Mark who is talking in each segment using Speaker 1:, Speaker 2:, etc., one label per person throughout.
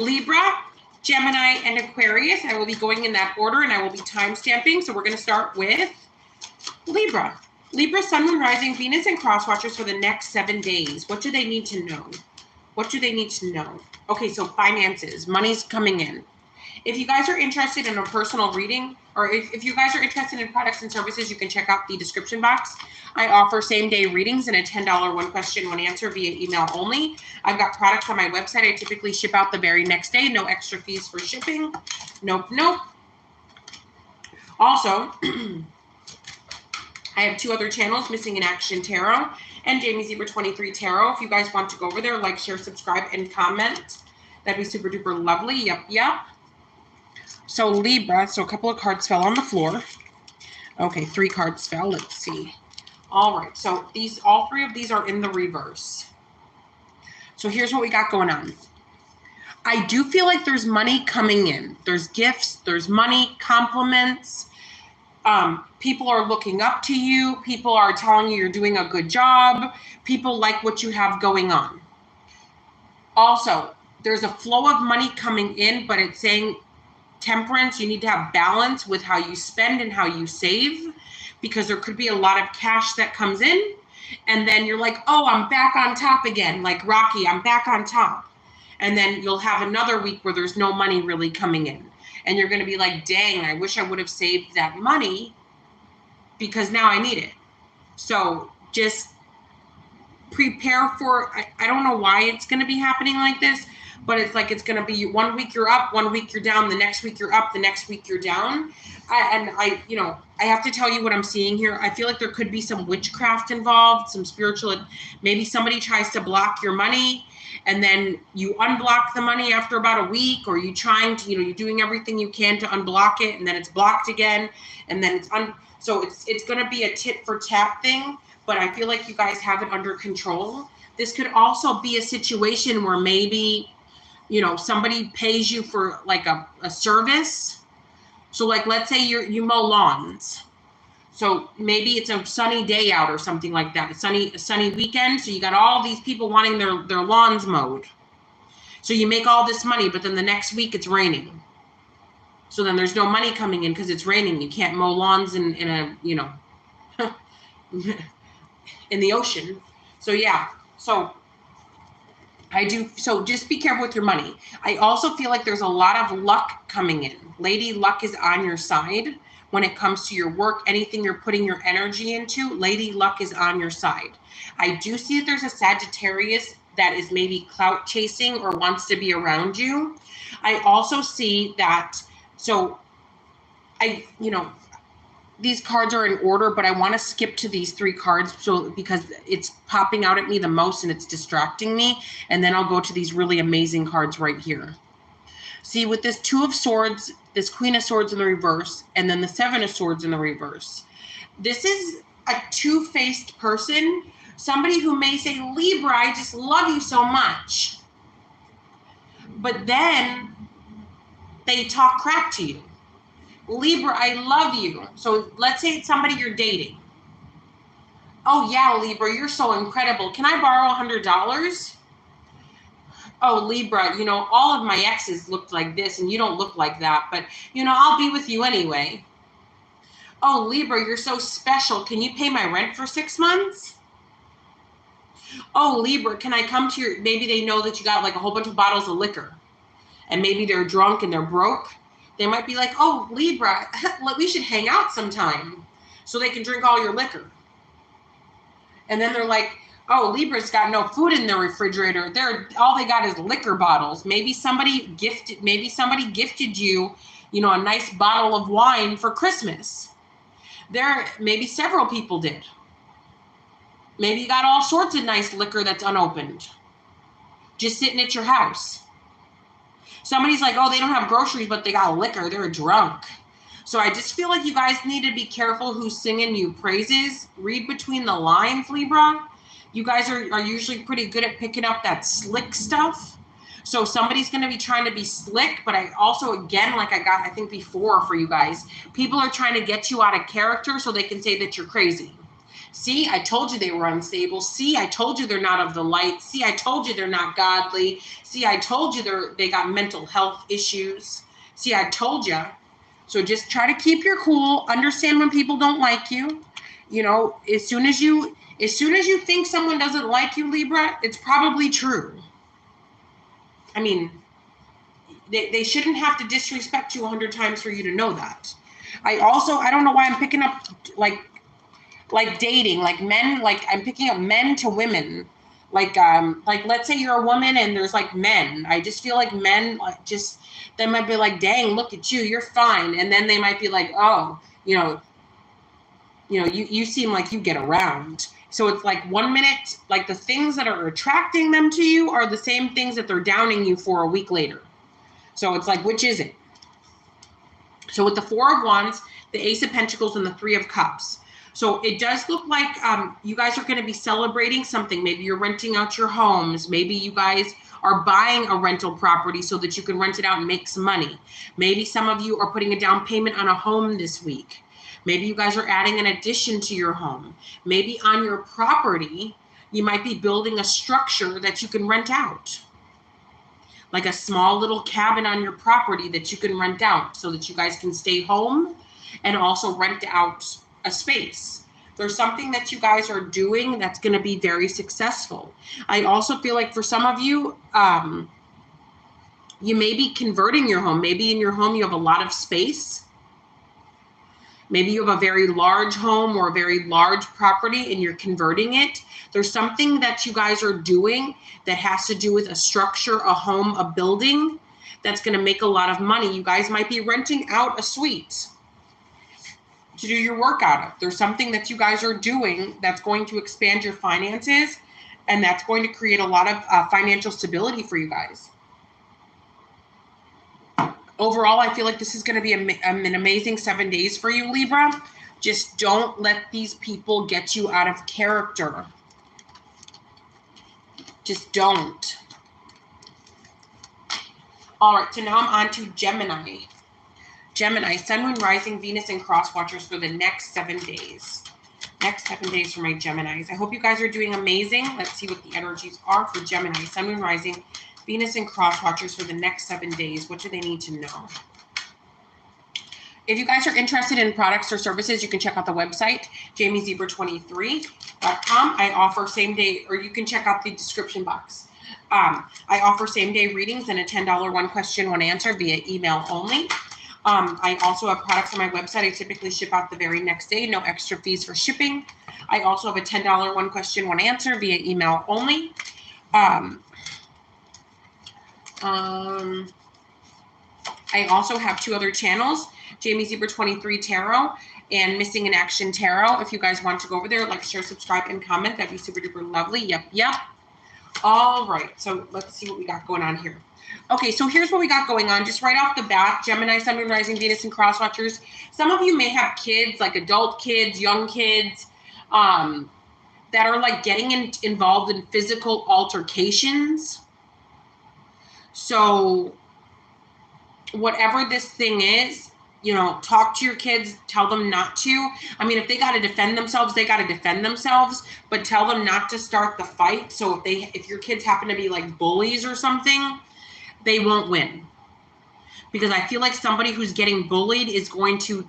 Speaker 1: Libra, Gemini, and Aquarius. I will be going in that order, and I will be time stamping. So we're going to start with Libra. Libra, Sun, Moon, Rising, Venus, and Cross Watchers for the next 7 days. What do they need to know? What do they need to know? Okay, so finances, money's coming in. If you guys are interested in a personal reading, or if you guys are interested in products and services, you can check out the description box. I offer same-day readings and a $10 one question, one answer via email only. I've got products on my website. I typically ship out the very next day. No extra fees for shipping. Nope, nope. Also, I have 2 other channels, Missing in Action Tarot and Jamie Zebra 23 Tarot. If you guys want to go over there, like, share, subscribe, and comment, that'd be super duper lovely. Yep, yep. So Libra, so a couple of cards fell on the floor. Okay, 3 cards fell. Let's see. All right, so all 3 of these are in the reverse. So here's what we got going on. I do feel like there's money coming in. There's gifts, there's money, compliments. People are looking up to you. People are telling you you're doing a good job. People like what you have going on. Also, there's a flow of money coming in, but it's saying temperance. You need to have balance with how you spend and how you save, because there could be a lot of cash that comes in, and then you're like, oh, I'm back on top again, like Rocky, I'm back on top. And then you'll have another week where there's no money really coming in, and you're going to be like, dang, I wish I would have saved that money because now I need it. So just prepare for, I don't know why it's going to be happening like this, but it's like it's going to be 1 week you're up, 1 week you're down, the next week you're up, the next week you're down. I have to tell you what I'm seeing here. I feel like there could be some witchcraft involved, some spiritual, maybe somebody tries to block your money, and then you unblock the money after about a week, or you trying to, you're doing everything you can to unblock it, and then it's blocked again, and then so it's going to be a tit for tat thing, but I feel like you guys have it under control. This could also be a situation where maybe, somebody pays you for like a service. So like, let's say you mow lawns. So maybe it's a sunny day out or something like that. A sunny weekend. So you got all these people wanting their lawns mowed. So you make all this money, but then the next week it's raining. So then there's no money coming in because it's raining. You can't mow lawns in the ocean. So yeah. So just be careful with your money. I also feel like there's a lot of luck coming in. Lady Luck is on your side when it comes to your work, anything you're putting your energy into. Lady Luck is on your side. I do see that there's a Sagittarius that is maybe clout chasing or wants to be around you. I also see that, these cards are in order, but I want to skip to these 3 cards because it's popping out at me the most and it's distracting me. And then I'll go to these really amazing cards right here. See, with this 2 of Swords, this Queen of Swords in the reverse, and then the 7 of Swords in the reverse. This is a two-faced person. Somebody who may say, Libra, I just love you so much. But then they talk crap to you. Libra, I love you. So let's say it's somebody you're dating. Oh yeah, Libra, you're so incredible. Can I borrow $100? Oh, Libra, all of my exes looked like this and you don't look like that, but I'll be with you anyway. Oh, Libra, you're so special. Can you pay my rent for 6 months? Oh, Libra, can I come to maybe they know that you got like a whole bunch of bottles of liquor and maybe they're drunk and they're broke. They might be like, oh, Libra, we should hang out sometime so they can drink all your liquor. And then they're like, oh, Libra's got no food in their refrigerator. All they got is liquor bottles. Maybe somebody gifted you, a nice bottle of wine for Christmas. Maybe several people did. Maybe you got all sorts of nice liquor that's unopened, just sitting at your house. Somebody's like, oh, they don't have groceries, but they got liquor. They're drunk. So I just feel like you guys need to be careful who's singing you praises. Read between the lines, Libra. You guys are usually pretty good at picking up that slick stuff. So somebody's going to be trying to be slick, but I also, again, like I think before for you guys, people are trying to get you out of character so they can say that you're crazy. See, I told you they were unstable. See, I told you they're not of the light. See, I told you they're not godly. See, I told you they got mental health issues. See, I told you. So just try to keep your cool. Understand when people don't like you. You know, as soon as you think someone doesn't like you, Libra, it's probably true. I mean, they shouldn't have to disrespect you 100 times for you to know that. I don't know why I'm picking up like dating, like men, like I'm picking up men to women. Like let's say you're a woman and there's like men. I just feel like men they might be like, dang, look at you, you're fine. And then they might be like, oh, you seem like you get around. So it's like 1 minute, like the things that are attracting them to you are the same things that they're downing you for a week later. So it's like, which is it? So with the Four of Wands, the Ace of Pentacles, and the Three of Cups. So it does look like you guys are going to be celebrating something. Maybe you're renting out your homes. Maybe you guys are buying a rental property so that you can rent it out and make some money. Maybe some of you are putting a down payment on a home this week. Maybe you guys are adding an addition to your home. Maybe on your property, you might be building a structure that you can rent out. Like a small little cabin on your property that you can rent out so that you guys can stay home and also rent out a space. There's something that you guys are doing that's going to be very successful. I also feel like for some of you, you may be converting your home. Maybe in your home you have a lot of space. Maybe you have a very large home or a very large property and you're converting it. There's something that you guys are doing that has to do with a structure, a home, a building that's going to make a lot of money. You guys might be renting out a suite to do your work out of. There's something that you guys are doing that's going to expand your finances and that's going to create a lot of financial stability for you guys. Overall, I feel like this is going to be an amazing 7 days for you, Libra. Just don't let these people get you out of character. Just don't. All right, so now I'm on to Gemini. Gemini, Sun, Moon, Rising, Venus, and Cross Watchers for the next 7 days. Next 7 days for my Geminis. I hope you guys are doing amazing. Let's see what the energies are for Gemini, Sun, Moon, Rising, Venus, and Cross Watchers for the next 7 days. What do they need to know? If you guys are interested in products or services, you can check out the website, jamiezebra23.com. I offer same day, or you can check out the description box. I offer same day readings and a $10 one question, one answer via email only. I also have products on my website. I typically ship out the very next day, no extra fees for shipping. I also have a $10 one question, one answer via email only. I also have 2 other channels, Jamie Zebra 23 Tarot and Missing in Action Tarot. If you guys want to go over there, like, share, subscribe, and comment, that'd be super duper lovely. Yep. All right, so let's see what we got going on here. Okay, so here's what we got going on. Just right off the bat, Gemini, Sun, Moon, Rising, Venus, and Cross Watchers. Some of you may have kids, like adult kids, young kids, that are like getting involved in physical altercations. So whatever this thing is, talk to your kids, tell them not to. I mean, if they got to defend themselves, they got to defend themselves, but tell them not to start the fight. So if your kids happen to be like bullies or something, they won't win. Because I feel like somebody who's getting bullied is going to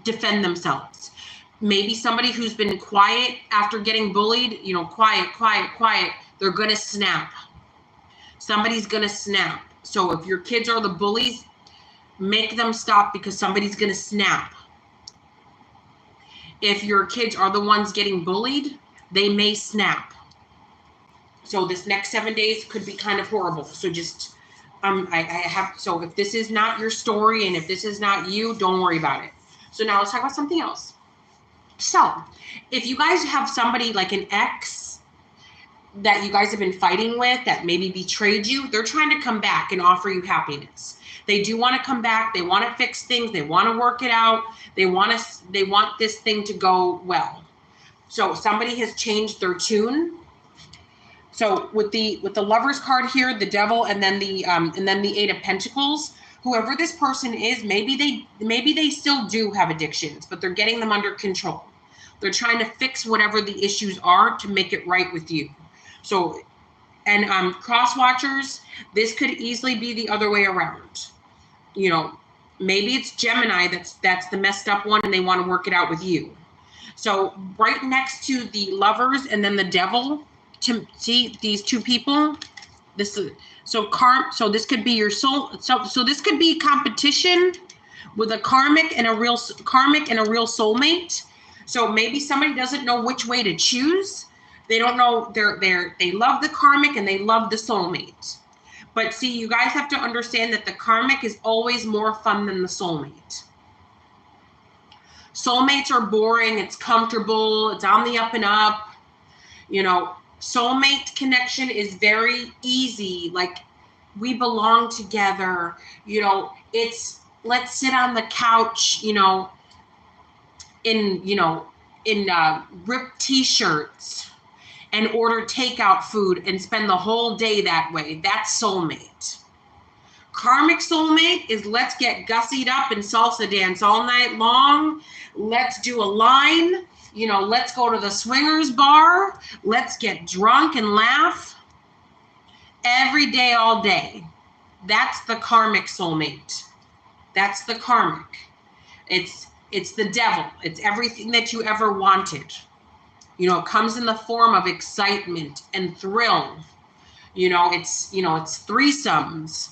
Speaker 1: defend themselves. Maybe somebody who's been quiet after getting bullied, quiet, they're going to snap. Somebody's going to snap. So if your kids are the bullies, make them stop because somebody's going to snap. If your kids are the ones getting bullied, they may snap. So this next 7 days could be kind of horrible. So just, so if this is not your story and if this is not you, don't worry about it. So now let's talk about something else. So if you guys have somebody like an ex that you guys have been fighting with that maybe betrayed you, they're trying to come back and offer you happiness. They do want to come back. They want to fix things. They want to work it out. They want this thing to go well. So somebody has changed their tune. So with the Lovers card here, the Devil, and then the 8 of Pentacles, whoever this person is, maybe they still do have addictions, but they're getting them under control. They're trying to fix whatever the issues are to make it right with you. So, and cross watchers, this could easily be the other way around. You know, maybe it's Gemini that's the messed up one and they want to work it out with you. So right next to the Lovers and then the Devil, to see these two people, this is so this could be your soul. So this could be competition with a karmic and a real soulmate. So maybe somebody doesn't know which way to choose. They don't know, they love the karmic and they love the soulmate. But see, you guys have to understand that the karmic is always more fun than the soulmate. Soulmates are boring, it's comfortable, it's on the up and up. You know, soulmate connection is very easy. Like, we belong together. You know, it's let's sit on the couch, you know, in ripped t-shirts and order takeout food and spend the whole day that way. That's soulmate. Karmic soulmate is let's get gussied up and salsa dance all night long. Let's do a line. You know, let's go to the swingers bar. Let's get drunk and laugh every day, all day. That's the karmic soulmate. That's the karmic. It's the devil. It's everything that you ever wanted. You know, it comes in the form of excitement and thrill. You know, it's threesomes.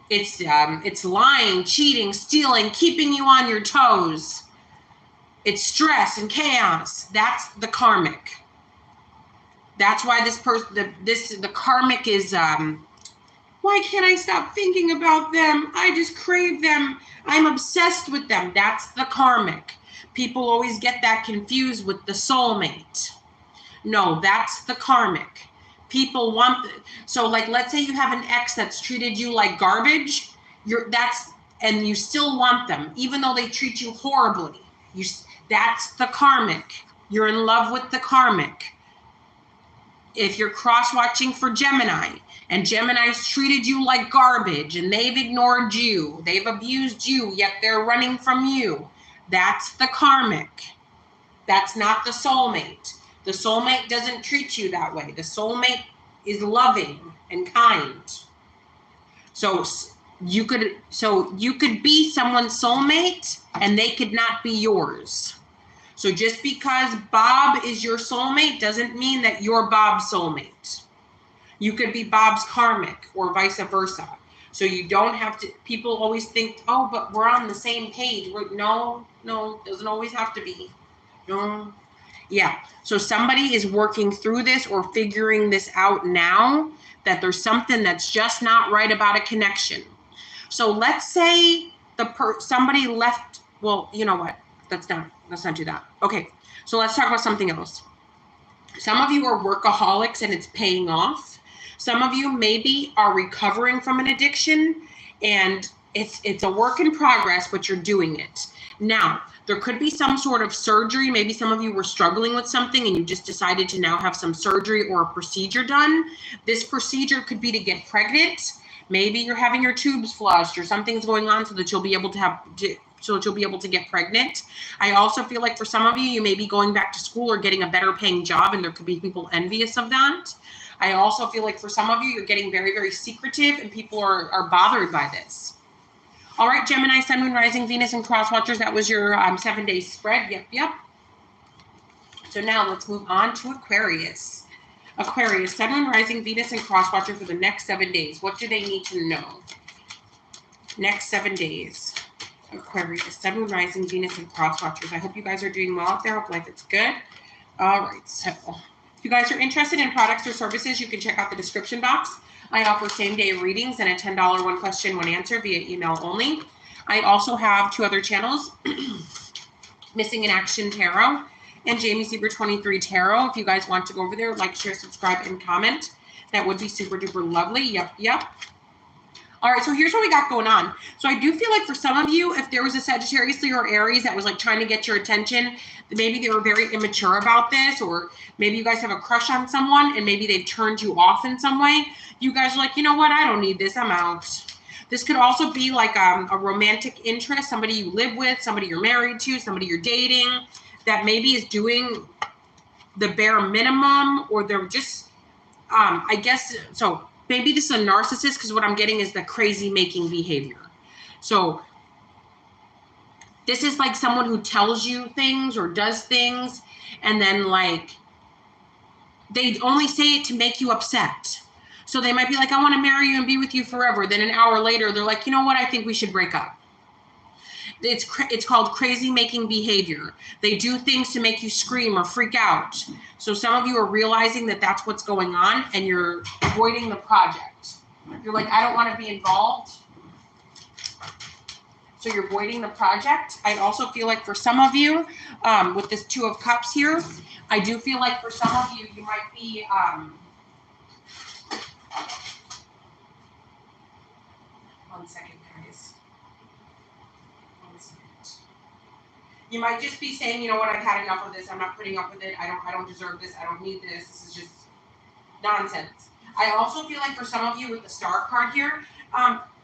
Speaker 1: It's lying, cheating, stealing, keeping you on your toes. It's stress and chaos. That's the karmic. That's why the karmic is, why can't I stop thinking about them? I just crave them. I'm obsessed with them. That's the karmic. People always get that confused with the soulmate. No, that's the karmic. People want, so like, let's say you have an ex that's treated you like garbage, and you still want them, even though they treat you horribly. That's the karmic. You're in love with the karmic. If you're cross-watching for Gemini, and Gemini's treated you like garbage, and they've ignored you, they've abused you, yet they're running from you, that's the karmic. That's not the soulmate. The soulmate doesn't treat you that way. The soulmate is loving and kind. So you could be someone's soulmate and they could not be yours. So just because Bob is your soulmate doesn't mean that you're Bob's soulmate. You could be Bob's karmic or vice versa. So you don't have to, people always think, oh, but we're on the same page. No, doesn't always have to be. No. Yeah. So somebody is working through this or figuring this out now, that there's something that's just not right about a connection. So let's say somebody left. Well, you know what? Let's not do that. Okay. So let's talk about something else. Some of you are workaholics and it's paying off. Some of you maybe are recovering from an addiction and it's a work in progress, but you're doing it. Now, there could be some sort of surgery. Maybe some of you were struggling with something and you just decided to now have some surgery or a procedure done. This procedure could be to get pregnant. Maybe you're having your tubes flushed or something's going on so that you'll be able to get pregnant. I also feel like for some of you, you may be going back to school or getting a better paying job, and there could be people envious of that. I also feel like for some of you, you're getting very, very secretive and people are bothered by this. All right, Gemini, Sun, Moon, Rising, Venus, and Cross Watchers. That was your 7-day spread. Yep. So now let's move on to Aquarius. Aquarius, Sun, Moon, Rising, Venus, and Cross Watcher for the next 7 days. What do they need to know? Next 7 days. Aquarius, Sun, Moon, Rising, Venus, and Cross Watchers. I hope you guys are doing well out there. Hope life is good. All right, so if you guys are interested in products or services, you can check out the description box. I offer same-day readings and a $10 one question, one answer via email only. I also have 2 other channels, Missing in Action Tarot and Jamie Zebra 23 Tarot. If you guys want to go over there, like, share, subscribe, and comment, that would be super duper lovely. Yep. All right, so here's what we got going on. So I do feel like for some of you, if there was a Sagittarius, Leo, or Aries that was like trying to get your attention, maybe they were very immature about this, or maybe you guys have a crush on someone and maybe they've turned you off in some way. You guys are like, you know what? I don't need this. I'm out. This could also be like a romantic interest, somebody you live with, somebody you're married to, somebody you're dating. that maybe is doing the bare minimum, or they're just, I guess, so maybe this is a narcissist, because what I'm getting is the crazy making behavior. So this is like someone who tells you things or does things, and then like they only say it to make you upset. So they might be like, I want to marry you and be with you forever. Then an hour later, they're like, you know what? I think we should break up. It's called crazy making behavior. They do things to make you scream or freak out. So some of you are realizing that that's what's going on, and you're avoiding the project. You're like, I don't want to be involved. So you're avoiding the project. I also feel like for some of you, with this Two of Cups here, I do feel like for some of you, you might be, one second, guys. One second. You might just be saying, you know what, I've had enough of this. I'm not putting up with it. I don't deserve this. I don't need this. This is just nonsense. I also feel like for some of you with the Star card here,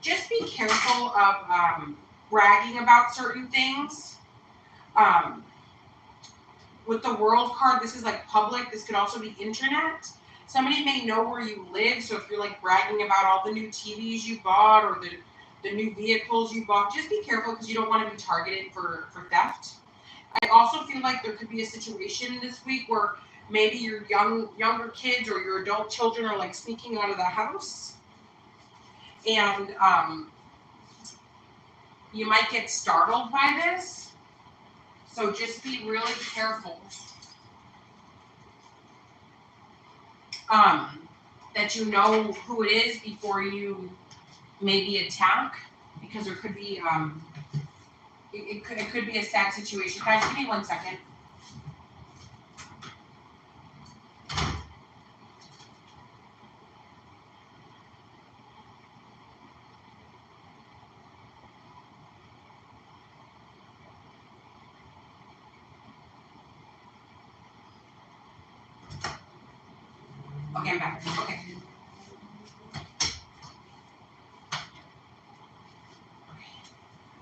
Speaker 1: just be careful of bragging about certain things. With the World card, this is like public. This could also be internet. Somebody may know where you live, so if you're like bragging about all the new TVs you bought or the new vehicles you bought, just be careful, because you don't want to be targeted for theft. I also feel like there could be a situation this week where maybe your younger kids or your adult children are like sneaking out of the house, and you might get startled by this. So just be really careful that you know who it is before you maybe attack, because there could be it could be a sad situation. Guys, give me 1 second. Okay, I'm back. Okay.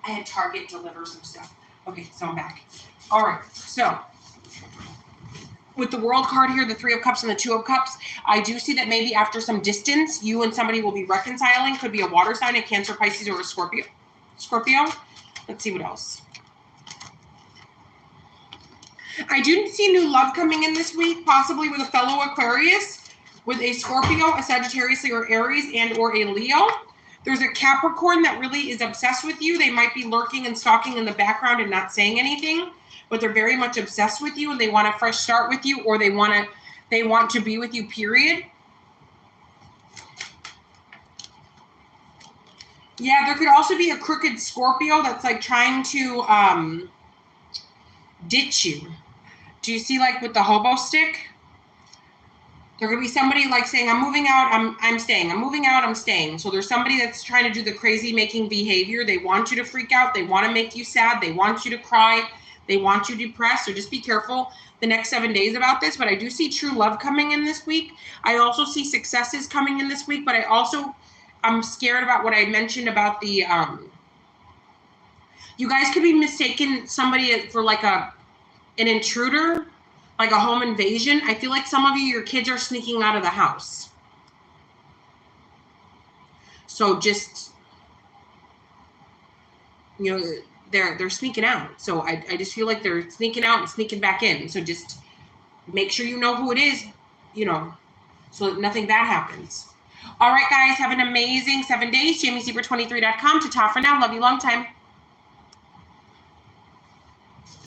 Speaker 1: I had Target deliver some stuff. Okay, so I'm back. All right, so with the World card here, the Three of Cups and the Two of Cups, I do see that maybe after some distance, you and somebody will be reconciling. Could be a water sign, a Cancer, Pisces, or a Scorpio. Let's see what else. I do see new love coming in this week, possibly with a fellow Aquarius, with a Scorpio, a Sagittarius, or Aries, and or a Leo. There's a Capricorn that really is obsessed with you. They might be lurking and stalking in the background and not saying anything, but they're very much obsessed with you, and they want a fresh start with you, or they want to be with you, period. Yeah, there could also be a crooked Scorpio that's like trying to ditch you. Do you see, like with the hobo stick? There could be somebody like saying, I'm moving out, I'm staying. I'm moving out, I'm staying. So there's somebody that's trying to do the crazy making behavior. They want you to freak out. They want to make you sad. They want you to cry. They want you depressed. So just be careful the next 7 days about this. But I do see true love coming in this week. I also see successes coming in this week. But I'm scared about what I mentioned about the, you guys could be mistaken somebody for like an intruder, like a home invasion. I feel like some of you, your kids are sneaking out of the house. So just, you know, they're sneaking out. So I just feel like they're sneaking out and sneaking back in. So just make sure you know who it is, you know, so that nothing bad happens. All right, guys, have an amazing 7 days. JamieZebra23.com. Ta-ta for now. Love you long time.